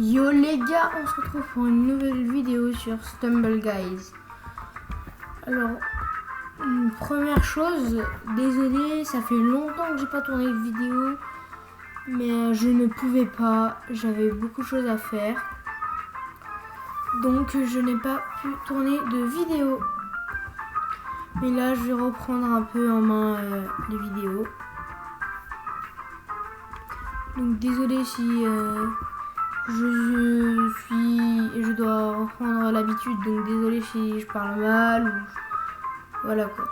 Yo les gars, on se retrouve pour une nouvelle vidéo sur Stumble Guys. Alors, une première chose, désolé, ça fait longtemps que j'ai pas tourné de vidéo, mais je ne pouvais pas, j'avais beaucoup de choses à faire, donc je n'ai pas pu tourner de vidéo. Mais là, je vais reprendre un peu en main les vidéos. Donc désolé si je dois reprendre l'habitude, donc désolé si je parle mal ou voilà quoi.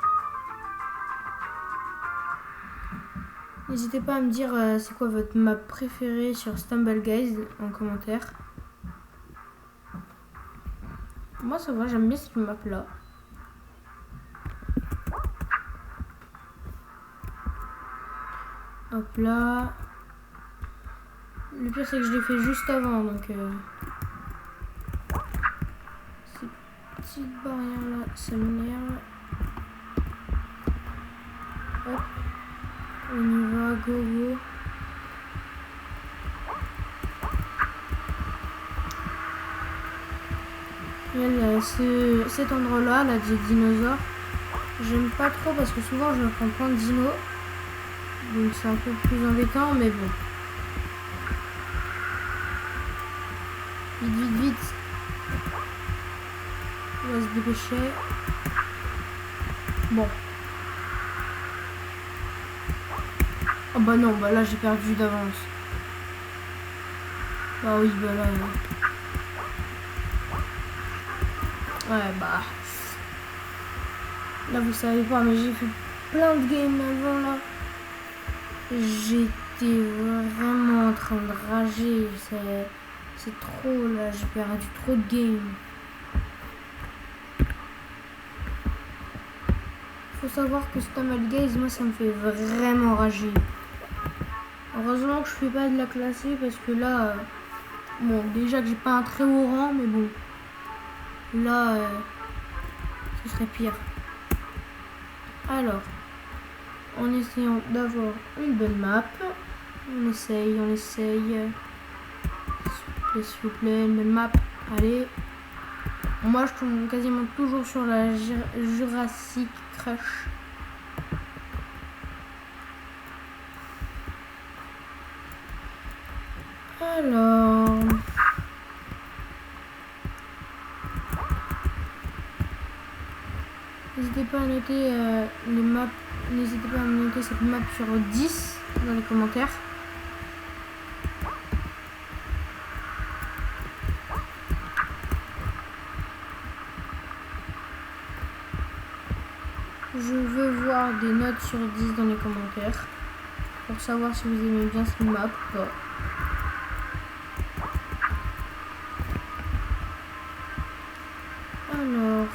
N'hésitez pas à me dire c'est quoi votre map préférée sur Stumble Guys en commentaire. Moi ça va, j'aime bien cette map là. Hop là. Le pire c'est que je l'ai fait juste avant, donc ces petites barrières là, ça m'énerve. Hop, on y va, go go. Cet endroit là, des dinosaures, j'aime pas trop parce que souvent je me prends plein de dinos, donc c'est un peu plus embêtant, mais bon. Vite, vite, vite. On va se dépêcher. Bon. Oh bah non, bah là j'ai perdu d'avance. Bah oui, bah là. Ouais, bah. Là vous savez pas, mais j'ai fait plein de games avant là. J'étais vraiment en train de rager. C'est trop là, j'ai perdu trop de games. Faut savoir que Stumble Guys, moi ça me fait vraiment rager. Heureusement que je fais pas de la classée parce que là, bon déjà que j'ai pas un très haut rang, mais bon, là, ce serait pire. Alors, en essayant d'avoir une bonne map, on essaye. S'il vous plaît, une bonne map. Allez. Moi, je tombe quasiment toujours sur la Jurassic Crush. Alors, n'hésitez pas à noter les maps. N'hésitez pas à noter cette map sur 10 dans les commentaires. Je veux voir des notes sur 10 dans les commentaires pour savoir si vous aimez bien cette map ou pas. Alors,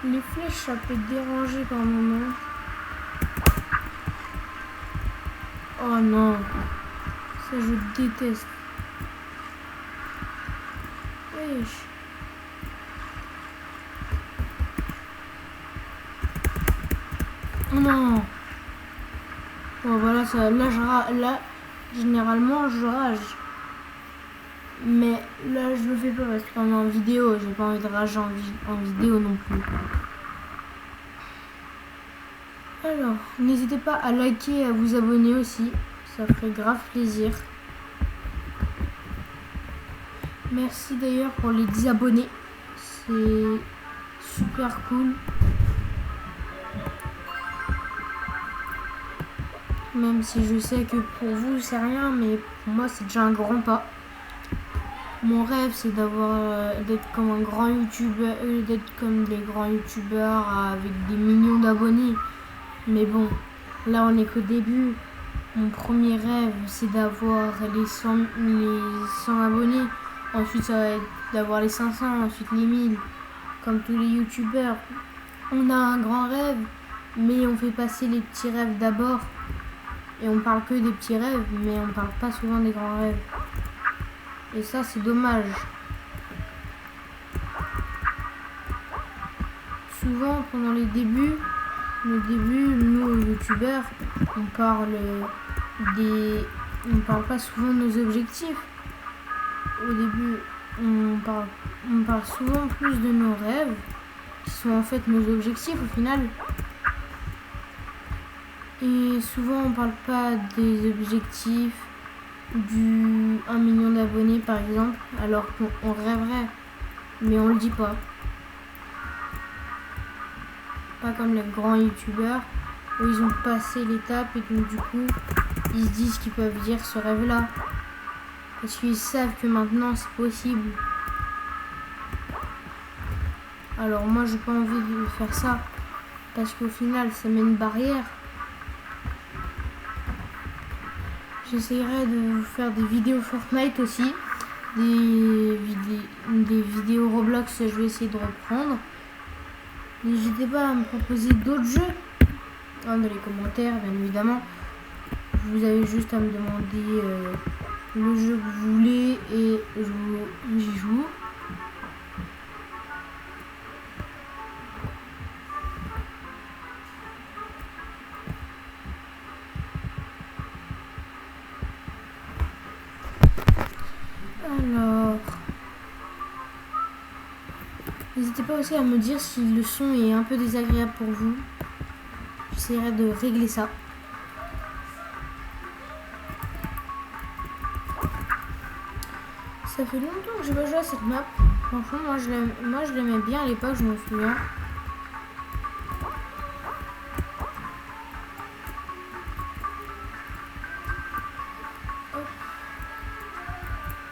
les flèches ça peut déranger par moment. Oh non, ça je déteste. Wesh. Non. Bon voilà, ça, là généralement je rage. Mais là je le fais pas parce qu'on est en vidéo, j'ai pas envie de rager en vidéo non plus. Alors, n'hésitez pas à liker et à vous abonner aussi, ça ferait grave plaisir. Merci d'ailleurs pour les 10 abonnés, c'est super cool. Même si je sais que pour vous c'est rien, mais pour moi c'est déjà un grand pas. Mon rêve c'est d'être comme un grand youtubeur, d'être comme des grands youtubeurs avec des millions d'abonnés. Mais bon, là on est qu'au début. Mon premier rêve c'est d'avoir les 100 abonnés. Ensuite ça va être d'avoir les 500, ensuite les 1000. Comme tous les youtubeurs. On a un grand rêve, mais on fait passer les petits rêves d'abord. Et on parle que des petits rêves, mais on parle pas souvent des grands rêves. Et ça, c'est dommage. Souvent, pendant les débuts, nous, youtubeurs, on parle pas souvent de nos objectifs. au début, on parle souvent plus de nos rêves, qui sont en fait nos objectifs au final. Et souvent, on parle pas des objectifs du 1 million d'abonnés par exemple, alors qu'on rêverait, mais on le dit pas. Pas comme les grands youtubeurs où ils ont passé l'étape et donc du coup ils se disent qu'ils peuvent dire ce rêve là parce qu'ils savent que maintenant c'est possible. Alors moi j'ai pas envie de faire ça parce qu'au final ça met une barrière. J'essaierai de vous faire des vidéos Fortnite aussi, des vidéos Roblox, je vais essayer de reprendre. N'hésitez pas à me proposer d'autres jeux dans les commentaires, bien évidemment. Vous avez juste à me demander le jeu que vous voulez et j'y joue. Alors, n'hésitez pas aussi à me dire si le son est un peu désagréable pour vous. J'essaierai de régler ça. Ça fait longtemps que j'ai pas joué à cette map. Franchement, moi je l'aimais bien à l'époque, je me souviens.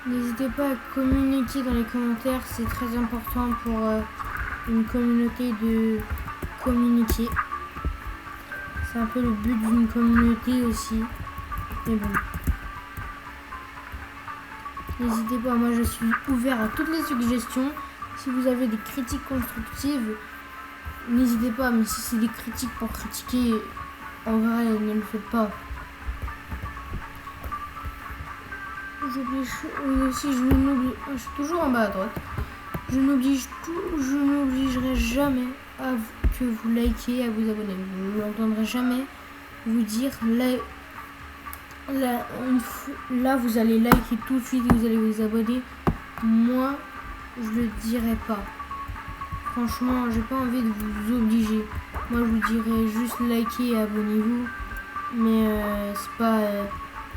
N'hésitez pas à communiquer dans les commentaires, c'est très important pour une communauté de communiquer. C'est un peu le but d'une communauté aussi. Mais bon. N'hésitez pas, moi je suis ouvert à toutes les suggestions. Si vous avez des critiques constructives, n'hésitez pas, mais si c'est des critiques pour critiquer, en vrai, ne le faites pas. Aussi, je suis toujours en bas à droite. Je n'obligerai jamais que vous likez, à vous abonner. Vous n'entendrez jamais vous dire là vous allez liker tout de suite et vous allez vous abonner. Moi, je le dirai pas. Franchement, j'ai pas envie de vous obliger. Moi, je vous dirai juste liker et abonnez-vous. Mais c'est pas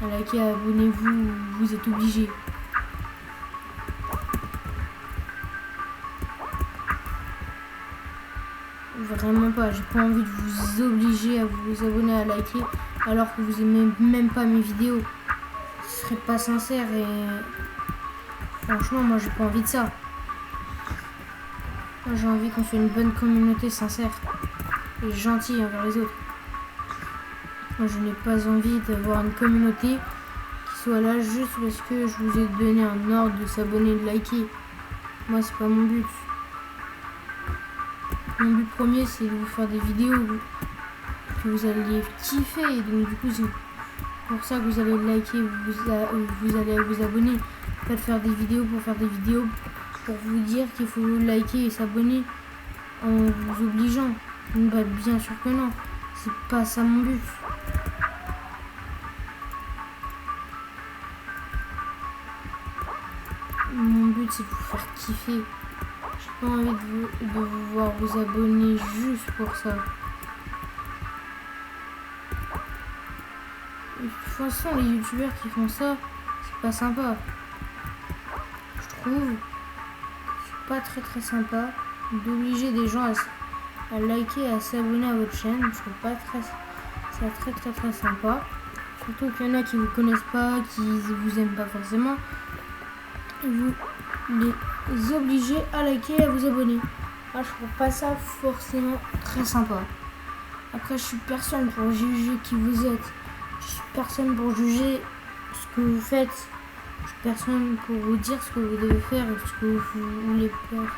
liker, abonnez-vous, vous êtes obligé. Vraiment pas, j'ai pas envie de vous obliger à vous abonner, à liker alors que vous aimez même pas mes vidéos. Ce serait pas sincère et franchement moi j'ai pas envie de ça. Moi j'ai envie qu'on fait une bonne communauté sincère et gentille envers les autres. Moi je n'ai pas envie d'avoir une communauté qui soit là juste parce que je vous ai donné un ordre de s'abonner et de liker. Moi c'est pas mon but. Mon but premier c'est de vous faire des vidéos que vous allez kiffer et donc du coup c'est pour ça que vous allez liker, vous allez vous abonner. Pas de faire des vidéos pour faire des vidéos pour vous dire qu'il faut liker et s'abonner en vous obligeant. Bah, bien sûr que non, c'est pas ça mon but. Mon but c'est de vous faire kiffer. J'ai pas envie de vous voir vous abonner juste pour ça. De toute façon, les youtubeurs qui font ça, c'est pas sympa. Je trouve c'est pas très sympa d'obliger des gens à liker et à s'abonner à votre chaîne. Je trouve pas ça très sympa. Surtout qu'il y en a qui vous connaissent pas, qui vous aiment pas forcément. Et vous les obligez à liker et à vous abonner. Moi, je trouve pas ça forcément très sympa. Après, je suis personne pour juger qui vous êtes. Je suis personne pour juger ce que vous faites. Je suis personne pour vous dire ce que vous devez faire et ce que vous voulez faire,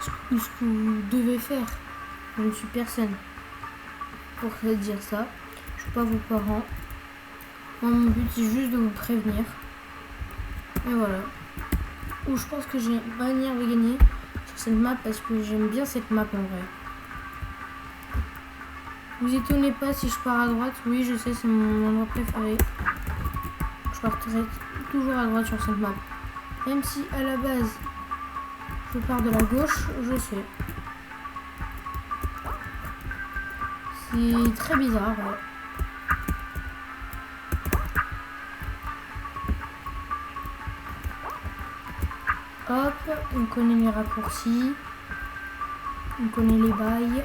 ce que vous devez faire. Je ne suis personne pour dire ça. Je suis pas vos parents. Moi, mon but c'est juste de vous prévenir. Et voilà. Ou je pense que j'ai une manière de gagner sur cette map parce que j'aime bien cette map en vrai. Vous étonnez pas si je pars à droite. Oui, je sais, c'est mon endroit préféré. Je partirai toujours à droite sur cette map. Même si à la base je pars de la gauche, je sais. C'est très bizarre, ouais. Hop, on connaît les raccourcis. On connaît les bails.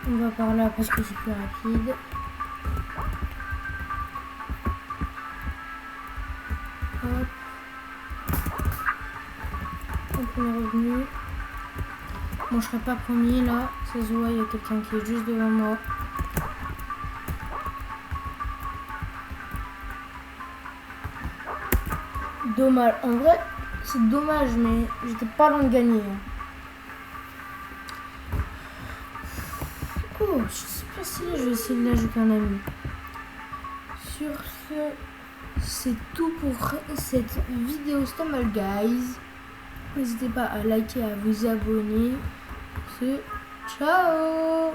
On va par là parce que c'est plus rapide. Hop. Donc on est revenu. Bon, je serai pas premier là. Ça se voit, il y a quelqu'un qui est juste devant moi. Dommage. En vrai, c'est dommage, mais j'étais pas loin de gagner. Oh, je sais pas si je vais essayer de la jouer qu'un ami. Sur ce, c'est tout pour cette vidéo Stumble Guys. N'hésitez pas à liker, à vous abonner. Ciao!